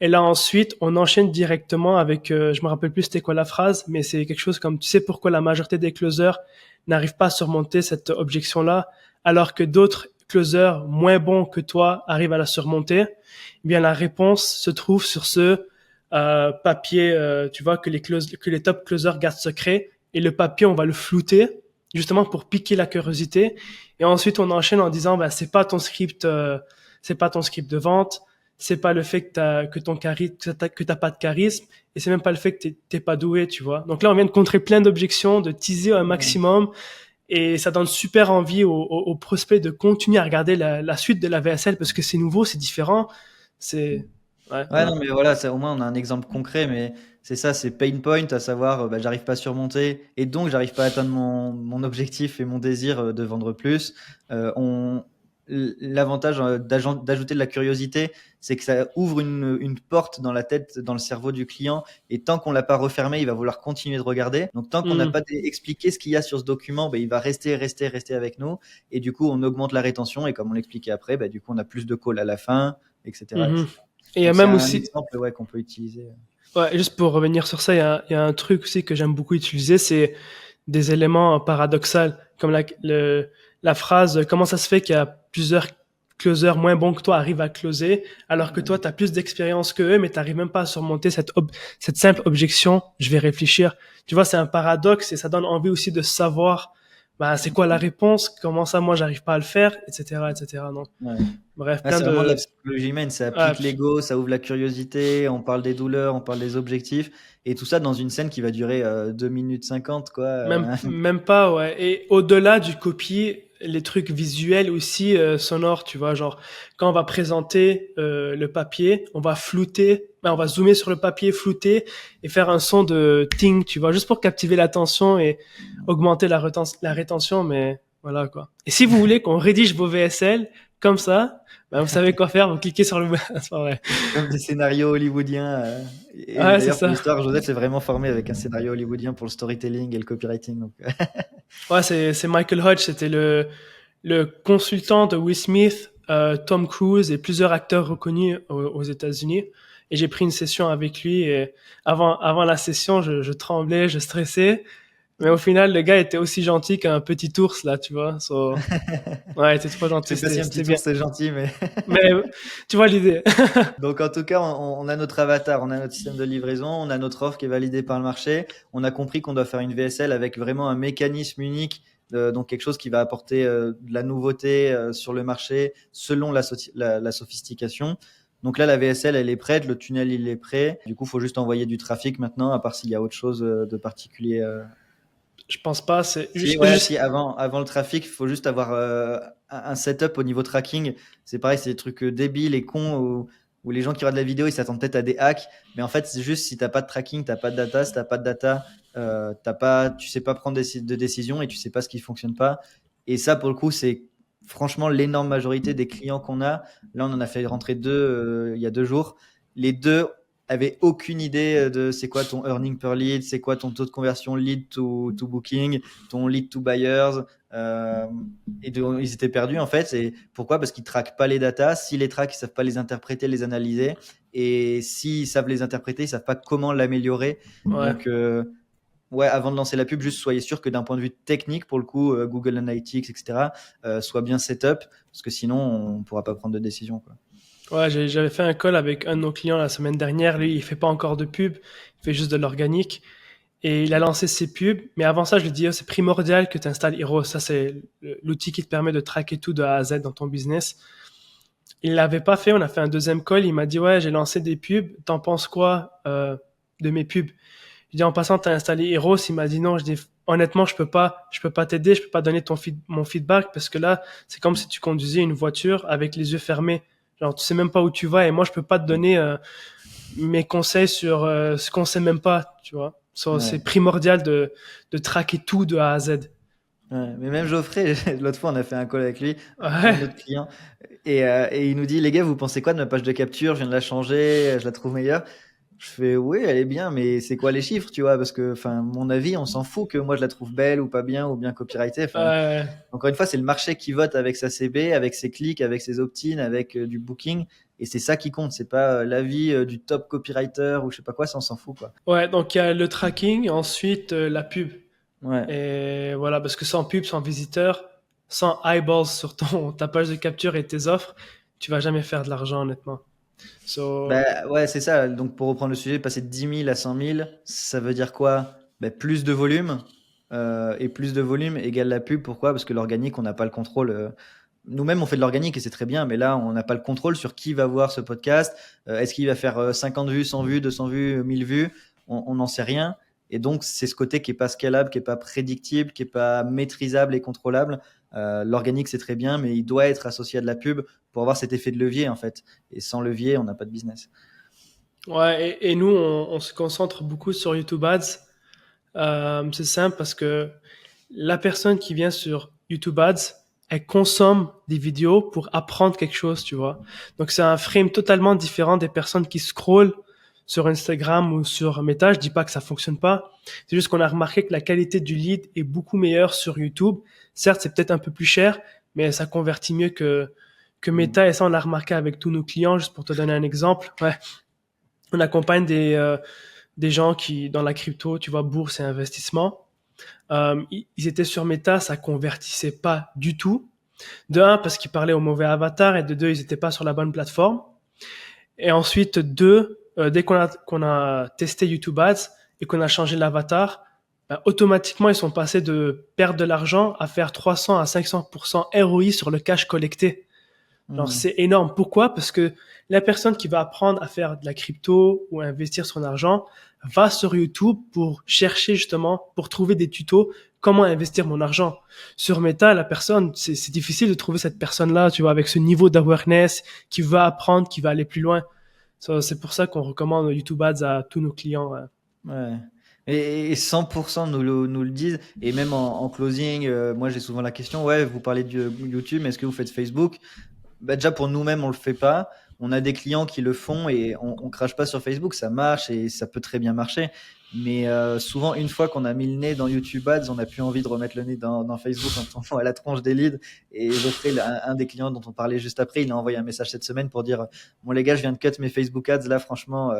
Et là, ensuite, on enchaîne directement avec, je me rappelle plus c'était quoi la phrase, mais c'est quelque chose comme, tu sais pourquoi la majorité des closers n'arrivent pas à surmonter cette objection-là, alors que d'autres closers moins bons que toi arrivent à la surmonter? Eh bien, la réponse se trouve sur ce papier, tu vois, que les top closers gardent secret. Et le papier, on va le flouter, justement pour piquer la curiosité. Et ensuite, on enchaîne en disant, bah, c'est pas ton script de vente, c'est pas le fait que t'as pas de charisme, et c'est même pas le fait que t'es pas doué, tu vois. Donc là, on vient de contrer plein d'objections, de teaser un maximum, et ça donne super envie aux prospects de continuer à regarder la suite de la VSL parce que c'est nouveau, c'est différent, c'est, ouais, Ouais, voilà. non, mais voilà, au moins on a un exemple concret, mais c'est ça, c'est pain point, à savoir, bah, j'arrive pas à surmonter, et donc j'arrive pas à atteindre mon objectif et mon désir de vendre plus. L'avantage d'ajouter de la curiosité, c'est que ça ouvre une porte dans la tête, dans le cerveau du client, et tant qu'on l'a pas refermé, il va vouloir continuer de regarder. Donc tant qu'on n'a pas Mm. expliqué ce qu'il y a sur ce document, bah, il va rester avec nous, et du coup on augmente la rétention, et comme on l'expliquait après, bah, du coup on a plus de calls à la fin, etc., Mhm. etc. Et il y a Donc c'est même un aussi, exemple, ouais, qu'on peut utiliser. ouais, juste pour revenir sur ça, il y a un truc aussi que j'aime beaucoup utiliser, c'est des éléments paradoxaux, comme la phrase comment ça se fait qu'il y a plusieurs closers moins bons que toi arrivent à closer, alors que toi, tu as plus d'expérience que eux, mais tu n'arrives même pas à surmonter cette simple objection, je vais réfléchir. Tu vois, c'est un paradoxe et ça donne envie aussi de savoir bah, c'est quoi la réponse, comment ça, moi, j'arrive pas à le faire, etc., etc. Donc, Ouais. bref, Ah, plein c'est vraiment de la de... psychologie humaine, ça Ah, applique l'ego, ça ouvre la curiosité, on parle des douleurs, on parle des objectifs, et tout ça dans une scène qui va durer 2 minutes 50, quoi. même pas, ouais. Et au-delà du copy, les trucs visuels aussi, sonores, tu vois, genre, quand on va présenter le papier, on va flouter, ben, on va zoomer sur le papier, flouter, et faire un son de ting, tu vois, juste pour captiver l'attention et augmenter la rétention, mais voilà, quoi. Et si vous voulez qu'on rédige vos VSL comme ça, ben, vous savez quoi faire, vous cliquez sur le... C'est pas vrai. Comme des scénarios hollywoodiens. Et Ouais, c'est d'ailleurs, pour ça. l'histoire, Joseph s'est vraiment formé avec un scénario hollywoodien pour le storytelling et le copywriting. Donc, Ouais, c'est Michael Hodge, c'était le consultant de Will Smith, Tom Cruise et plusieurs acteurs reconnus aux États-Unis. Et j'ai pris une session avec lui. Et avant la session, je tremblais, je stressais. Mais au final, le gars était aussi gentil qu'un petit ours, là, tu vois. Ouais, il était trop je gentil, sais pas si un c'était petit bien. tour c'est gentil, mais. Mais tu vois l'idée. Donc en tout cas, on a notre avatar, on a notre système de livraison, on a notre offre qui est validée par le marché. On a compris qu'on doit faire une VSL avec vraiment un mécanisme unique, donc quelque chose qui va apporter de la nouveauté sur le marché selon la sophistication. Donc là, la VSL, elle est prête, le tunnel, il est prêt. Du coup, il faut juste envoyer du trafic maintenant, à part s'il y a autre chose de particulier. Je pense pas, c'est Si, ouais, si, avant le trafic, il faut juste avoir un setup au niveau tracking. C'est pareil, c'est des trucs débiles et cons où les gens qui regardent la vidéo, ils s'attendent peut-être à des hacks. Mais en fait, c'est juste si t'as pas de tracking, t'as pas de data. Si t'as pas de data, tu sais pas prendre de décision et tu sais pas ce qui fonctionne pas. Et ça, pour le coup, c'est franchement l'énorme majorité des clients qu'on a. Là, on en a fait rentrer deux il y a 2 jours. Les deux avaient aucune idée de c'est quoi ton earning per lead, c'est quoi ton taux de conversion lead to booking, ton lead to buyers. Ils étaient perdus en fait. Et pourquoi? Parce qu'ils traquent pas les datas. S'ils les traquent, ils savent pas les interpréter, les analyser. Et s'ils savent les interpréter, ils savent pas comment l'améliorer. ouais. Donc, ouais, avant de lancer la pub, juste soyez sûr que d'un point de vue technique, pour le coup, Google Analytics, etc., soit bien setup, parce que sinon, on pourra pas prendre de décision, quoi. Ouais, j'avais fait un call avec un de nos clients la semaine dernière. Lui, il fait pas encore de pub, il fait juste de l'organique. Et il a lancé ses pubs. Mais avant ça, je lui dis, oh, c'est primordial que tu installes Hero. Ça, c'est l'outil qui te permet de traquer tout de A à Z dans ton business. Il l'avait pas fait. On a fait un deuxième call. Il m'a dit, ouais, j'ai lancé des pubs. T'en penses quoi de mes pubs? Je dis, en passant, t'as installé Eros. Il m'a dit non. Je dis, honnêtement, je peux pas t'aider. Je peux pas donner mon feedback parce que là, c'est comme si tu conduisais une voiture avec les yeux fermés. Genre, tu sais même pas où tu vas et moi, je peux pas te donner mes conseils sur ce qu'on sait même pas, tu vois. C'est Ouais. primordial de traquer tout de A à Z. Ouais, mais même Geoffrey, l'autre fois, on a fait un call avec lui, un Ouais, autre client, et il nous dit, les gars, vous pensez quoi de ma page de capture? Je viens de la changer, je la trouve meilleure. Je fais, oui, elle est bien, mais c'est quoi les chiffres, tu vois? Parce que, enfin, mon avis, on s'en fout que moi je la trouve belle ou bien copyrightée. Enfin, ouais, encore une fois, c'est le marché qui vote avec sa CB, avec ses clics, avec ses opt-in, avec du booking, et c'est ça qui compte. C'est pas l'avis du top copywriter ou je sais pas quoi, ça on s'en fout, quoi. ouais. Donc il y a le tracking, ensuite la pub. Ouais. Et voilà, parce que sans pub, sans visiteur, sans eyeballs sur ta page de capture et tes offres, tu vas jamais faire de l'argent, honnêtement. So, Bah, ouais, c'est ça. Donc, pour reprendre le sujet, passer de 10 000 à 100 000, ça veut dire quoi? Bah, plus de volume. Et plus de volume égale la pub. Pourquoi? Parce que l'organique, on n'a pas le contrôle. Nous-mêmes, on fait de l'organique et c'est très bien, mais là, on n'a pas le contrôle sur qui va voir ce podcast. Est-ce qu'il va faire 50 vues, 100 vues, 200 vues, 1000 vues? On n'en sait rien. Et donc, c'est ce côté qui est pas scalable, qui est pas prédictible, qui est pas maîtrisable et contrôlable. L'organique, c'est très bien, mais il doit être associé à de la pub pour avoir cet effet de levier, en fait. Et sans levier, on n'a pas de business. ouais, et nous, on se concentre beaucoup sur YouTube Ads. C'est simple parce que la personne qui vient sur YouTube Ads, elle consomme des vidéos pour apprendre quelque chose, tu vois. Donc c'est un frame totalement différent des personnes qui scrollent sur Instagram ou sur Meta. Je dis pas que ça fonctionne pas. C'est juste qu'on a remarqué que la qualité du lead est beaucoup meilleure sur YouTube. Certes, c'est peut-être un peu plus cher, mais ça convertit mieux que Mm. Meta. Et ça, on l'a remarqué avec tous nos clients. Juste pour te donner un exemple. Ouais. On accompagne des gens qui, dans la crypto, tu vois, bourse et investissement. Ils étaient sur Meta, ça convertissait pas du tout. De un, parce qu'ils parlaient au mauvais avatar, et de deux, ils étaient pas sur la bonne plateforme. Et ensuite, deux, dès qu'on a testé YouTube Ads et qu'on a changé l'avatar, bah, automatiquement, ils sont passés de perdre de l'argent à faire 300 à 500% ROI sur le cash collecté. Alors, Mm. c'est énorme. Pourquoi? Parce que la personne qui va apprendre à faire de la crypto ou à investir son argent va sur YouTube pour chercher justement, pour trouver des tutos, comment investir mon argent. Sur Meta, la personne, c'est difficile de trouver cette personne-là, tu vois, avec ce niveau d'awareness, qui va apprendre, qui va aller plus loin. C'est pour ça qu'on recommande YouTube Ads à tous nos clients. Ouais. Ouais. Et 100% nous le disent. Et même en closing, moi j'ai souvent la question, ouais, vous parlez de YouTube, mais est-ce que vous faites Facebook? Bah, déjà pour nous-mêmes, on le fait pas. On a des clients qui le font et on crache pas sur Facebook, ça marche et ça peut très bien marcher. Mais souvent, une fois qu'on a mis le nez dans YouTube Ads, on n'a plus envie de remettre le nez dans Facebook en tombant à la tronche des leads. Et Geoffrey, un des clients dont on parlait juste après, il a envoyé un message cette semaine pour dire, bon les gars, je viens de cut mes Facebook Ads. Là, franchement,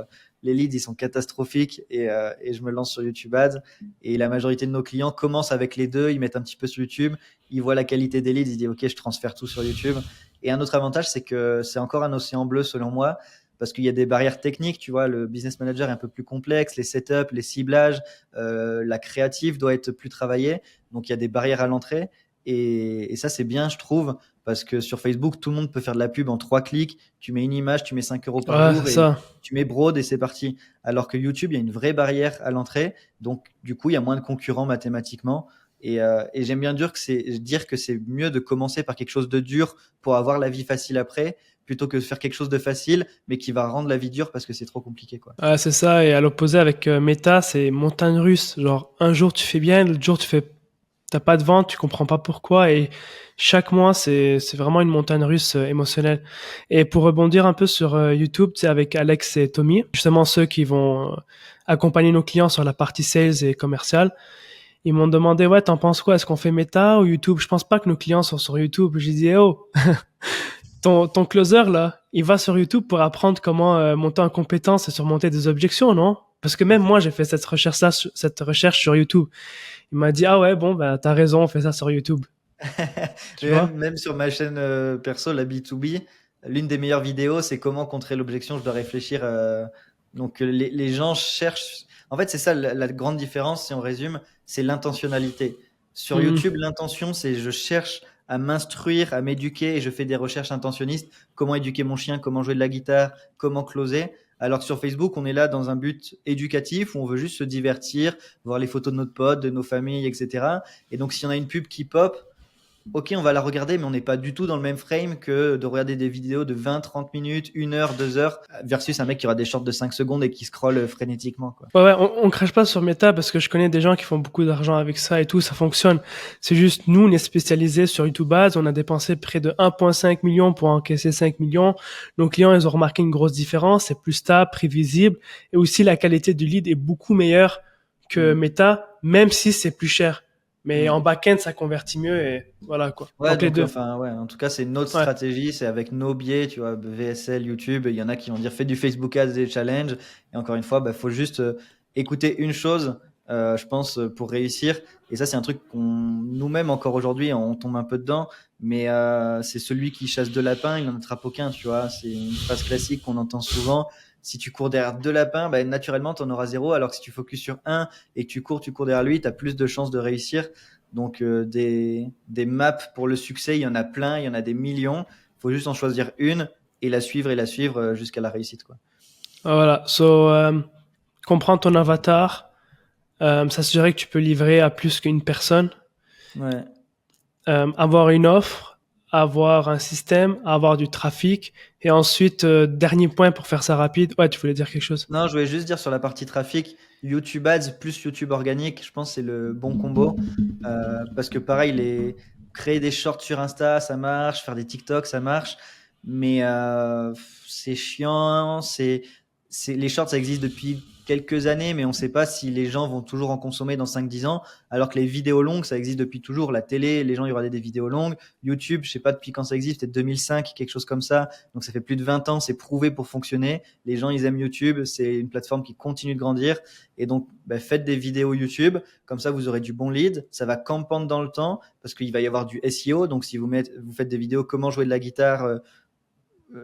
les leads, ils sont catastrophiques et je me lance sur YouTube Ads. Et la majorité de nos clients commencent avec les deux, ils mettent un petit peu sur YouTube, ils voient la qualité des leads, ils disent, OK, je transfère tout sur YouTube. Et un autre avantage, c'est que c'est encore un océan bleu selon moi, parce qu'il y a des barrières techniques, tu vois, le business manager est un peu plus complexe, les setups, les ciblages, la créative doit être plus travaillée, donc il y a des barrières à l'entrée. Et ça, c'est bien, je trouve, parce que sur Facebook, tout le monde peut faire de la pub en 3 clics. Tu mets une image, tu mets 5 € par Ouais, c'est jour et ça. tu mets broad et c'est parti. Alors que YouTube, il y a une vraie barrière à l'entrée, donc du coup, il y a moins de concurrents mathématiquement. Et j'aime bien dire que c'est mieux de commencer par quelque chose de dur pour avoir la vie facile après, plutôt que de faire quelque chose de facile, mais qui va rendre la vie dure parce que c'est trop compliqué, quoi. Ouais, c'est ça. Et à l'opposé avec Meta, c'est montagne russe. Genre, un jour tu fais bien, l'autre jour t'as pas de vente, tu comprends pas pourquoi. Et chaque mois, c'est vraiment une montagne russe émotionnelle. Et pour rebondir un peu sur YouTube, c'est avec Alex et Tommy, justement ceux qui vont accompagner nos clients sur la partie sales et commerciale. Ils m'ont demandé, ouais, t'en penses quoi? Est-ce qu'on fait Meta ou YouTube? Je pense pas que nos clients sont sur YouTube. J'ai dit, oh, ton closer, là, il va sur YouTube pour apprendre comment monter en compétence et surmonter des objections, non? Parce que même moi, j'ai fait cette recherche sur YouTube. Il m'a dit, ah ouais, bon, bah, t'as raison, on fait ça sur YouTube. Tu Mais vois? même sur ma chaîne perso, la B2B, l'une des meilleures vidéos, c'est comment contrer l'objection, je dois réfléchir. Donc les gens cherchent. En fait, c'est ça la grande différence, si on résume, c'est l'intentionnalité. Sur Mhm. YouTube, l'intention, c'est je cherche à m'instruire, à m'éduquer et je fais des recherches intentionnistes. Comment éduquer mon chien, comment jouer de la guitare, comment closer. Alors que sur Facebook, on est là dans un but éducatif où on veut juste se divertir, voir les photos de notre pote, de nos familles, etc. Et donc, s'il y en a une pub qui pop, ok, on va la regarder, mais on n'est pas du tout dans le même frame que de regarder des vidéos de 20, 30 minutes, 1 heure, 2 heures, versus un mec qui aura des shorts de 5 secondes et qui scrolle frénétiquement, quoi. Ouais, on crache pas sur Meta parce que je connais des gens qui font beaucoup d'argent avec ça et tout, ça fonctionne. C'est juste, nous, on est spécialisés sur YouTube Ads, on a dépensé près de 1,5 million pour encaisser 5 millions. Nos clients, ils ont remarqué une grosse différence, c'est plus stable, prévisible, et aussi la qualité du lead est beaucoup meilleure que Mm. Meta, même si c'est plus cher. Mais en Mm. back-end, ça convertit mieux et voilà, quoi. Ouais, Donc les donc deux. enfin, ouais, en tout cas, c'est notre Ouais. stratégie, c'est avec nos biais, tu vois, VSL, YouTube. Il y en a qui vont dire fais du Facebook Ads et challenge. Et encore une fois, bah, faut juste écouter une chose, je pense, pour réussir. Et ça, c'est un truc qu'on nous-mêmes encore aujourd'hui, on tombe un peu dedans. Mais c'est celui qui chasse deux lapins, il n'en attrape aucun, tu vois. C'est une phrase classique qu'on entend souvent. Si tu cours derrière deux lapins, bah, naturellement, tu en auras zéro. Alors que si tu focuses sur un et que tu cours derrière lui, tu as plus de chances de réussir. Donc des maps pour le succès, il y en a plein, il y en a des millions. Il faut juste en choisir une et la suivre jusqu'à la réussite, quoi. Voilà. Comprendre ton avatar, s'assurer que tu peux livrer à plus qu'une personne. Ouais. Avoir une offre, avoir un système, avoir du trafic, et ensuite, dernier point pour faire ça rapide. Ouais, tu voulais dire quelque chose? Non, je voulais juste dire sur la partie trafic, YouTube Ads plus YouTube organique, je pense que c'est le bon combo. Parce que pareil, créer des shorts sur Insta, ça marche, faire des TikTok, ça marche. Mais c'est chiant. Les shorts, ça existe depuis quelques années, mais on ne sait pas si les gens vont toujours en consommer dans 5-10 ans. Alors que les vidéos longues, ça existe depuis toujours. La télé, les gens, il y aura des vidéos longues. YouTube, je sais pas depuis quand ça existe, peut-être 2005, quelque chose comme ça. Donc ça fait plus de 20 ans, c'est prouvé pour fonctionner. Les gens, ils aiment YouTube. C'est une plateforme qui continue de grandir. Et donc, bah, faites des vidéos YouTube. Comme ça, vous aurez du bon lead. Ça va campendre dans le temps parce qu'il va y avoir du SEO. Donc, si vous faites des vidéos comment jouer de la guitare,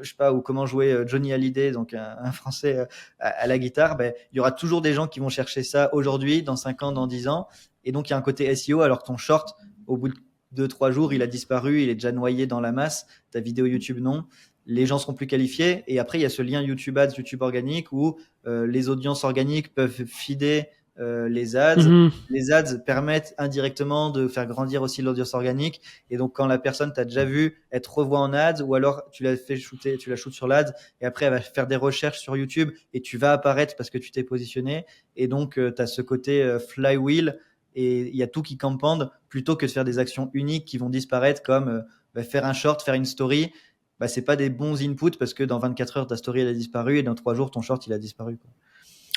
je sais pas, ou comment jouer Johnny Hallyday, donc un Français à la guitare, ben, il y aura toujours des gens qui vont chercher ça aujourd'hui, dans 5 ans, dans 10 ans. Et donc, il y a un côté SEO, alors que ton short, au bout de 2-3 jours, il a disparu, il est déjà noyé dans la masse. Ta vidéo YouTube, non. Les gens seront plus qualifiés. Et après, il y a ce lien YouTube Ads, YouTube organique, où les audiences organiques peuvent feeder les ads. Mhm. Les ads permettent indirectement de faire grandir aussi l'audience organique. Et donc, quand la personne t'a déjà vu, elle te revoit en ads, ou alors tu l'as fait shooter, tu la shootes sur l'ads, et après elle va faire des recherches sur YouTube, et tu vas apparaître parce que tu t'es positionné. Et donc, tu as ce côté flywheel, et il y a tout qui campande, plutôt que de faire des actions uniques qui vont disparaître, comme faire un short, faire une story. Bah, c'est pas des bons inputs parce que dans 24 heures, ta story elle a disparu, et dans 3 jours, ton short il a disparu, quoi.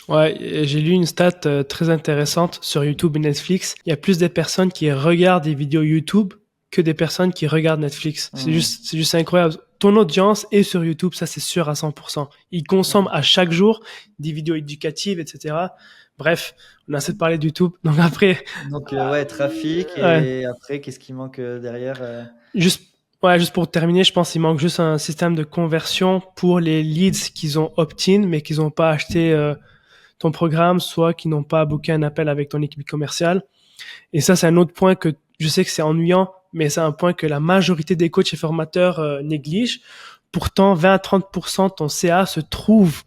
Ouais, et j'ai lu une stat très intéressante sur YouTube et Netflix. Il y a plus de personnes qui regardent des vidéos YouTube que des personnes qui regardent Netflix. C'est juste incroyable. Ton audience est sur YouTube, ça c'est sûr à 100%. Ils consomment à chaque jour des vidéos éducatives, etc. Bref, on a assez de parler de YouTube. Donc après, Donc, ouais, trafic, ouais, et après, qu'est-ce qui manque derrière juste, juste pour terminer, je pense qu'il manque juste un système de conversion pour les leads qu'ils ont opt-in, mais qu'ils n'ont pas acheté ton programme, soit qui n'ont pas booké un appel avec ton équipe commerciale. Et ça, c'est un autre point que je sais que c'est ennuyant, mais c'est un point que la majorité des coachs et formateurs négligent. Pourtant, 20 à 30% de ton CA se trouve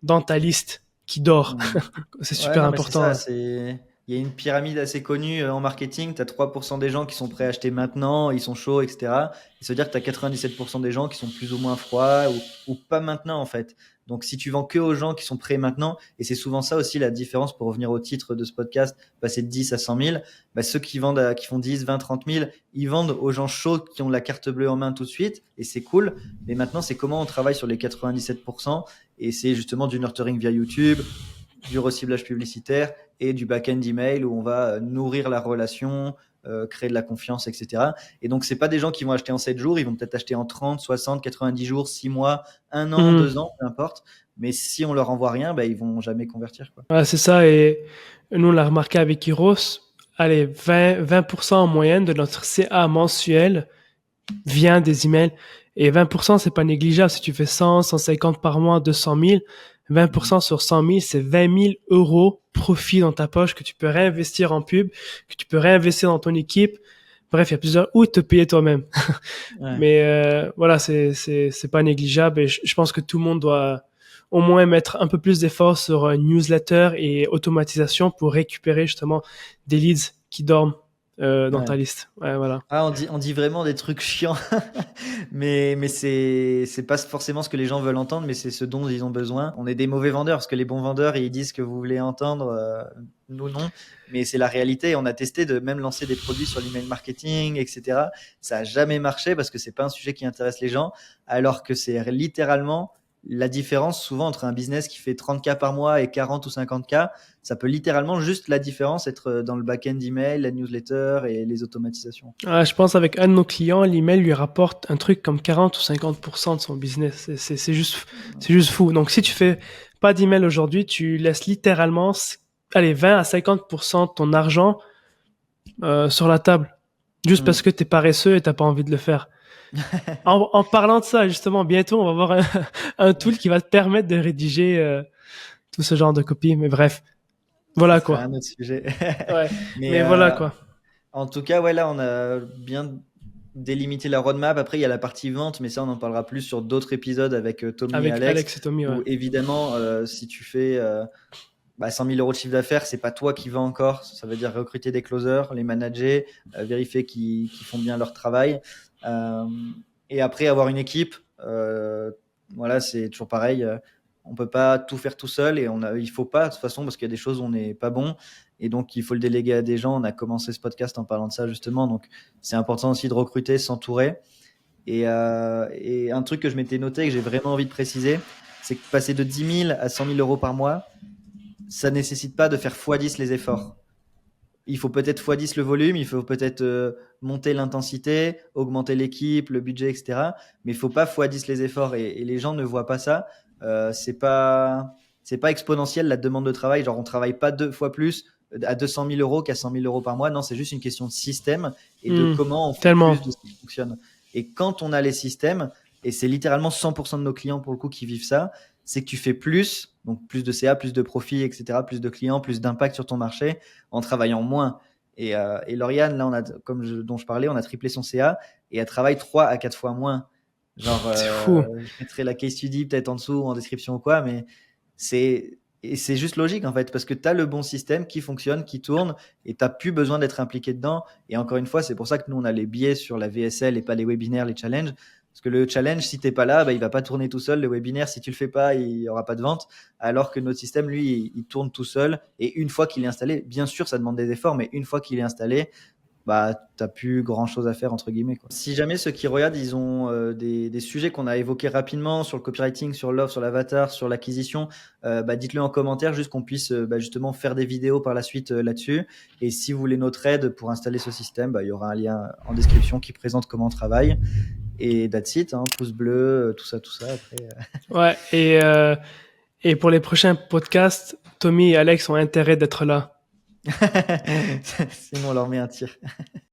dans ta liste qui dort. Hmm. C'est Ouais, super non, mais c'est important. ça. Ouais. Il y a une pyramide assez connue en marketing. Tu as 3% des gens qui sont prêts à acheter maintenant, ils sont chauds, etc. Et ça veut dire que tu as 97% des gens qui sont plus ou moins froids, ou pas maintenant, en fait. Donc, si tu vends que aux gens qui sont prêts maintenant, et c'est souvent ça aussi la différence pour revenir au titre de ce podcast, passer de 10 à 100 000, bah, ceux qui qui font 10, 20, 30 000, ils vendent aux gens chauds qui ont la carte bleue en main tout de suite, et c'est cool. Mais maintenant, c'est comment on travaille sur les 97%, et c'est justement du nurturing via YouTube, du reciblage publicitaire et du back-end email où on va nourrir la relation, créer de la confiance, etc. Et donc, c'est pas des gens qui vont acheter en 7 jours, ils vont peut-être acheter en 30, 60, 90 jours, 6 mois, 1 an, Mhm. 2 ans, peu importe. Mais si on leur envoie rien, bah, ils vont jamais convertir, quoi. Ouais, c'est ça. Et nous, on l'a remarqué avec Heroes. Allez, 20% en moyenne de notre CA mensuel vient des emails. Et 20%, c'est pas négligeable. Si tu fais 100, 150 par mois, 200 000, 20% sur 100 000, c'est 20 000 euros profit dans ta poche que tu peux réinvestir en pub, que tu peux réinvestir dans ton équipe. Bref, il y a plusieurs, ou te payer toi-même. Ouais. Mais voilà, c'est pas négligeable et je pense que tout le monde doit au moins mettre un peu plus d'efforts sur newsletter et automatisation pour récupérer justement des leads qui dorment dans Ouais. ta liste. Ouais, voilà. Ah, on dit vraiment des trucs chiants, mais c'est pas forcément ce que les gens veulent entendre, mais c'est ce dont ils ont besoin. On est des mauvais vendeurs, parce que les bons vendeurs, ils disent ce que vous voulez entendre, nous non, mais c'est la réalité. On a testé de même lancer des produits sur l'email marketing, etc. Ça a jamais marché parce que c'est pas un sujet qui intéresse les gens, alors que c'est littéralement la différence souvent entre un business qui fait 30K par mois et 40 ou 50K. Ça peut littéralement juste la différence être dans le back-end email, la newsletter et les automatisations. Je pense avec un de nos clients, l'email lui rapporte un truc comme 40 ou 50% de son business. C'est juste fou. Donc, si tu fais pas d'email aujourd'hui, tu laisses littéralement, allez, 20 à 50% de ton argent sur la table. Juste parce que t'es paresseux et t'as pas envie de le faire. En parlant de ça, justement, bientôt, on va avoir un tool qui va te permettre de rédiger tout ce genre de copie. Mais bref, Ça voilà serait quoi. un autre sujet. Ouais. Mais Mais voilà quoi. en tout cas, ouais, là, on a bien délimité la roadmap. Après, il y a la partie vente, mais ça, on en parlera plus sur d'autres épisodes avec Tommy et Avec Alex. Alex et Tommy, ouais. Où évidemment, si tu fais 100 000 euros de chiffre d'affaires, c'est pas toi qui vas encore. Ça veut dire recruter des closers, les manager, vérifier qu'ils font bien leur travail. Et après, avoir une équipe. Voilà, c'est toujours pareil. On peut pas tout faire tout seul et il faut pas de toute façon parce qu'il y a des choses où on n'est pas bon et donc il faut le déléguer à des gens. On a commencé ce podcast en parlant de ça justement, donc c'est important aussi de recruter, s'entourer. Et un truc que je m'étais noté et que j'ai vraiment envie de préciser, c'est que passer de 10 000 à 100 000 euros par mois, ça nécessite pas de faire x10 les efforts. Il faut peut-être x10 le volume, il faut peut-être monter l'intensité, augmenter l'équipe, le budget, etc. Mais il faut pas x10 les efforts et les gens ne voient pas ça. C'est pas exponentiel la demande de travail. Genre on travaille pas 2 fois plus à 200 000 euros qu'à 100 000 euros par mois. Non, c'est juste une question de système et de comment on fait Tellement. plus de ce qui fonctionne. Et quand on a les systèmes, et c'est littéralement 100% de nos clients pour le coup qui vivent ça, c'est que tu fais plus, donc plus de CA, plus de profit, etc., plus de clients, plus d'impact sur ton marché en travaillant moins. Et Lauriane, là, dont je parlais, on a triplé son CA et elle travaille 3 à 4 fois moins. Genre, C'est fou. je mettrai la case study peut-être en dessous ou en description ou quoi, mais c'est juste logique en fait, parce que tu as le bon système qui fonctionne, qui tourne, et tu n'as plus besoin d'être impliqué dedans. Et encore une fois, c'est pour ça que nous, on a les biais sur la VSL et pas les webinaires, les challenges. Parce que le challenge, si tu n'es pas là, il va pas tourner tout seul. Le webinaire, si tu le fais pas, il n'y aura pas de vente. Alors que notre système, lui, il tourne tout seul. Et une fois qu'il est installé, bien sûr, ça demande des efforts, mais une fois qu'il est installé, t'as plus grand chose à faire entre guillemets quoi. Si jamais ceux qui regardent ils ont des sujets qu'on a évoqués rapidement sur le copywriting, sur l'offre, sur l'avatar, sur l'acquisition, dites-le en commentaire juste qu'on puisse justement faire des vidéos par la suite là-dessus. Et si vous voulez notre aide pour installer ce système, il y aura un lien en description qui présente comment on travaille. Et that's it, hein, pouce bleu, tout ça après. Ouais, et pour les prochains podcasts, Tommy et Alex ont intérêt d'être là. Sinon on leur met un tir.